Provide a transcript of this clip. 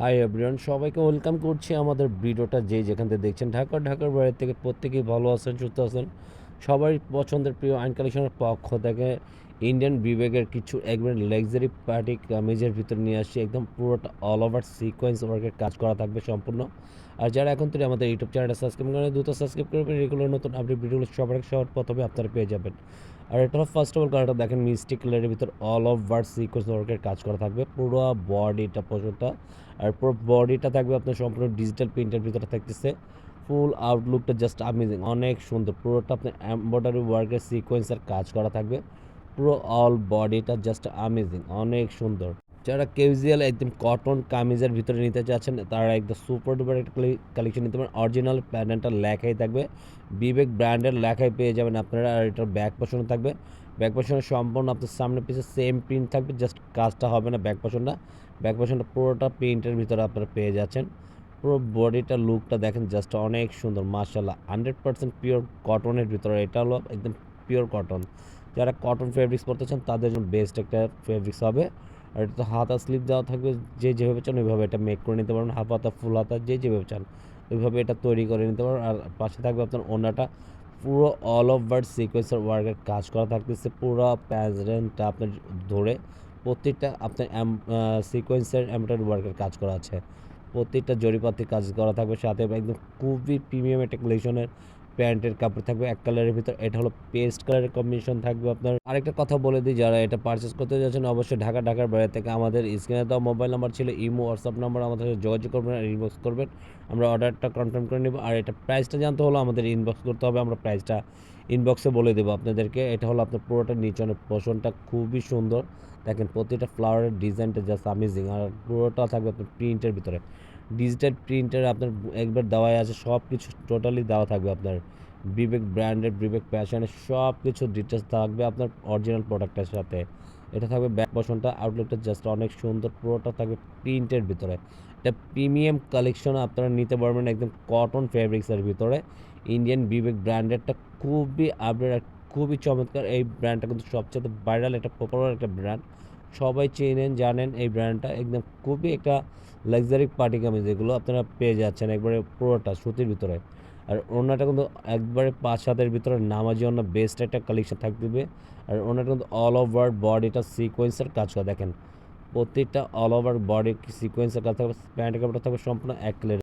Hi everyone, সবাইকে welcome করছি আমাদের ভিডিওটা। যে যেখান থেকে দেখছেন, ঢাকার বাইরে থেকে প্রত্যেকেই ভালো আছেন, সুস্থ আছেন। সবাই পছন্দের প্রিয় আইন কালেকশনের পক্ষ থেকে ইন্ডিয়ান বিবেকের কিছু একবার লাক্সারি পার্টি কামিজের ভিতরে নিয়ে আসছি। একদম পুরোটা অল ওভার সিকোয়েন্স ওয়ার্কের কাজ করা থাকবে সম্পূর্ণ। আর যারা এখন থেকে আমাদের ইউটিউব চ্যানেলটা সাবস্ক্রাইব করেন, দ্রুত সাবস্ক্রাইব করবেন। রেগুলার নতুন আপডেট ভিডিওগুলো সবার প্রথমে আপনারা পেয়ে যাবেন। আর এটা হলো ফার্স্ট অফ অল কালারটা দেখেন, মিষ্টি কালারের ভিতর অল ওভার সিকোয়েন্স ওয়ার্কের কাজ করা থাকবে পুরো বডিটা পর্যন্ত। আর পুরো বডিটা থাকবে আপনার সম্পূর্ণ ডিজিটাল প্রিন্টের ভিতরে থাকতেছে। ফুল আউটলুকটা জাস্ট আমেজিং, অনেক সুন্দর। পুরোটা আপনার এমব্রয়ডারি ওয়ার্কের সিকোয়েন্সের কাজ করা থাকবে। পুরো অল বডিটা জাস্ট আমেজিং, অনেক সুন্দর। যারা ক্যাজুয়াল একদম কটন কামিজের ভিতরে নিতে চাচ্ছেন, তারা একদম সুপার ডুপার একটা কালেকশন নিতে পারেন। অরিজিনাল প্যানেলটা লেখাই থাকবে, বিবেক ব্র্যান্ডের লেখাই পেয়ে যাবেন আপনারা। আর এটার ব্যাক পোর্শনে থাকবে, ব্যাক পোর্শনে সম্পূর্ণ আপনার সামনে পিছনে সেম প্রিন্ট থাকবে, জাস্ট কাজটা হবে না ব্যাক পোর্শনটা। ব্যাক পোর্শনটা পুরোটা প্রিন্টের ভিতরে আপনারা পেয়ে যাচ্ছেন। পুরো বডিটা লুকটা দেখেন, জাস্ট অনেক সুন্দর মাশাআল্লাহ। 100% পিওর কটনের ভিতরে, এটা হলো একদম পিওর কটন। যারা কটন ফেব্রিক্স পরতে চান তাদের জন্য বেস্ট একটা ফেব্রিক্স হবে। আর এটা তো হাতা স্লিপ দেওয়া থাকবে, যে যেভাবে চান ওইভাবে এটা মেক করে নিতে পারবেন। হাফ হাতা, ফুল হাতা, যে যেভাবে চান ওইভাবে এটা তৈরি করে নিতে পারবেন। আর পাশে থাকবে আপনার ওড়নাটা, পুরো অল ওভার সিকোয়েন্সের ওয়ার্কের কাজ করা থাকতেছে। পুরো প্যাজেন্টটা আপনার ধরে প্রত্যেকটা আপনার সিকোয়েন্সের এমব্রয়ডারি ওয়ার্কের কাজ করা আছে। প্রত্যেকটা জরিপাতি কাজ করা থাকবে, সাথে একদম খুবই প্রিমিয়াম একটা কালেকশনের প্যান্টের কাপড় থাকবে এক কালারের ভিতর। এটা হলো পেস্ট কালারের কম্বিনেশন থাকবে আপনার। আরেকটা কথা বলে দিই, যারা এটা পারচেস করতে যাচ্ছেন অবশ্যই ঢাকার বাইরে থেকে আমাদের স্ক্রিনে দেওয়া মোবাইল নাম্বার ছিল, ইমো হোয়াটসঅ্যাপ নাম্বার, আমাদের সাথে যোগাযোগ করবেন আর ইনবক্স করবেন। আমরা অর্ডারটা কনফার্ম করে নেব। আর এটা প্রাইসটা জানতে হলো আমাদের ইনবক্স করতে হবে, আমরা প্রাইসটা ইনবক্সে বলে দেবো আপনাদেরকে। এটা হলো আপনার পুরোটা নিচনের পোর্শনটা খুবই সুন্দর। দেখেন প্রতিটা ফ্লাওয়ারের ডিজাইনটা জাস্ট আমেজিং। আর পুরোটা থাকবে আপনার প্রিন্টের ভিতরে, ডিজিটাল প্রিন্টের আপনার একবার দেওয়াই আছে, সব কিছু টোটালি দেওয়া থাকবে আপনার। বিবেক ব্র্যান্ডেড, বিবেক প্যাশনের সব কিছু ডিটেলস থাকবে আপনার অরিজিনাল প্রোডাক্টের সাথে। এটা থাকবে ব্যাক পোর্শনটা, আউটলুকটা জাস্ট অনেক সুন্দর। পুরোটা থাকবে প্রিন্টের ভিতরে। এটা প্রিমিয়াম কালেকশন আপনারা নিতে পারবেন একদম কটন ফেব্রিক্সের ভিতরে। ইন্ডিয়ান বিবেক ব্র্যান্ডেডটা খুবই আপডেট আর খুবই চমৎকার। এই ব্র্যান্ডটা কিন্তু সবচেয়ে ভাইরাল, একটা পপুলার একটা ব্র্যান্ড, সবাই চেনেন জানেন এই ব্র্যান্ডটা। একদম খুবই একটা লাক্সারি পার্টি কামিজ, এগুলো আপনারা পেয়ে যাচ্ছেন একবারে পুরোটা সুতির ভিতরে। আর ওড়নাটা কিন্তু একবারে 5 হাতের ভিতরে নামাজি ওড়না, বেস্ট একটা কালেকশন থাকবে। আর ওড়নাটা কিন্তু অল ওভার বডিটা সিকোয়েন্সের কাজ করা দেখেন, প্রত্যেকটা অল ওভার বডি সিকোয়েন্সের কাজ থাকবে। প্যান্ট কাপড়টা থাকবে সম্পূর্ণ এক কালার।